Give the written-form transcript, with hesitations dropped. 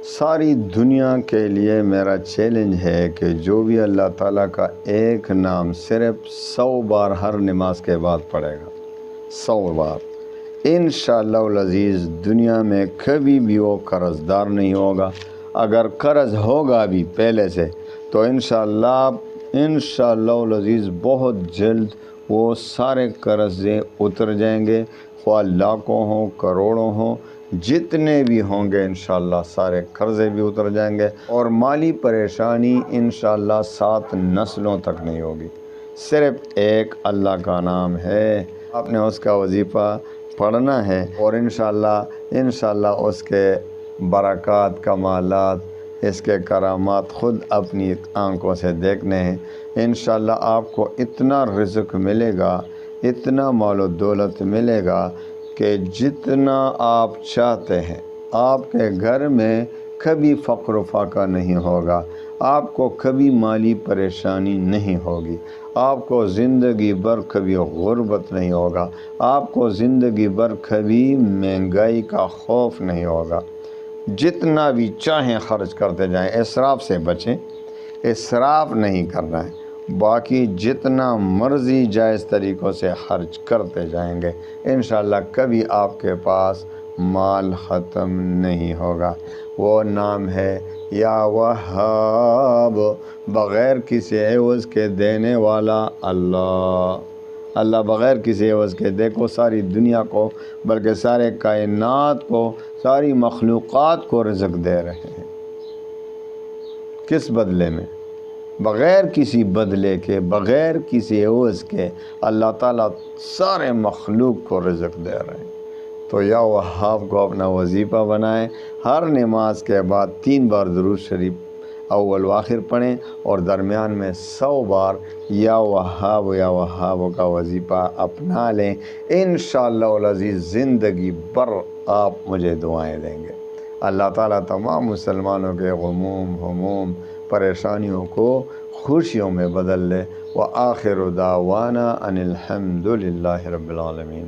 ساری دنیا کے لیے میرا چیلنج ہے کہ جو بھی اللہ تعالیٰ کا ایک نام صرف 100 بار ہر نماز کے بعد پڑھے گا، 100 بار، انشاءاللہ العزیز دنیا میں کبھی بھی وہ قرض دار نہیں ہوگا۔ اگر قرض ہوگا بھی پہلے سے تو انشاءاللہ العزیز بہت جلد وہ سارے قرضے اتر جائیں گے، خواہ لاکھوں ہوں، کروڑوں ہوں، جتنے بھی ہوں گے انشاءاللہ سارے قرضے بھی اتر جائیں گے، اور مالی پریشانی انشاءاللہ 7 نسلوں تک نہیں ہوگی۔ صرف ایک اللہ کا نام ہے، آپ نے اس کا وظیفہ پڑھنا ہے، اور انشاءاللہ اس کے برکات، کمالات، اس کے کرامات خود اپنی آنکھوں سے دیکھنے ہیں۔ انشاءاللہ آپ کو اتنا رزق ملے گا، اتنا مال و دولت ملے گا کہ جتنا آپ چاہتے ہیں۔ آپ کے گھر میں کبھی فقر و فاقہ نہیں ہوگا، آپ کو کبھی مالی پریشانی نہیں ہوگی، آپ کو زندگی بھر کبھی غربت نہیں ہوگا، آپ کو زندگی بھر کبھی مہنگائی کا خوف نہیں ہوگا۔ جتنا بھی چاہیں خرچ کرتے جائیں، اسراف سے بچیں، اسراف نہیں کرنا ہے، باقی جتنا مرضی جائز طریقوں سے خرچ کرتے جائیں گے، انشاءاللہ کبھی آپ کے پاس مال ختم نہیں ہوگا۔ وہ نام ہے یا وہاب، بغیر کسی عوض کے دینے والا اللہ بغیر کسی عوض کے، دیکھو ساری دنیا کو، بلکہ سارے کائنات کو، ساری مخلوقات کو رزق دے رہے ہیں۔ کس بدلے میں؟ بغیر کسی بدلے کے، بغیر کسی عوض کے اللہ تعالیٰ سارے مخلوق کو رزق دے رہے ہیں۔ تو یا وہاب کو اپنا وظیفہ بنائیں، ہر نماز کے بعد 3 بار درود شریف اول و آخر پڑھیں، اور درمیان میں 100 بار یا وہاب کا وظیفہ اپنا لیں۔ انشاءاللہ العزیز زندگی بھر آپ مجھے دعائیں دیں گے۔ اللہ تعالیٰ تمام مسلمانوں کے غموم، ہموم، پریشانیوں کو خوشیوں میں بدل لے۔ وآخر دعوانا ان الحمد للہ رب العالمین۔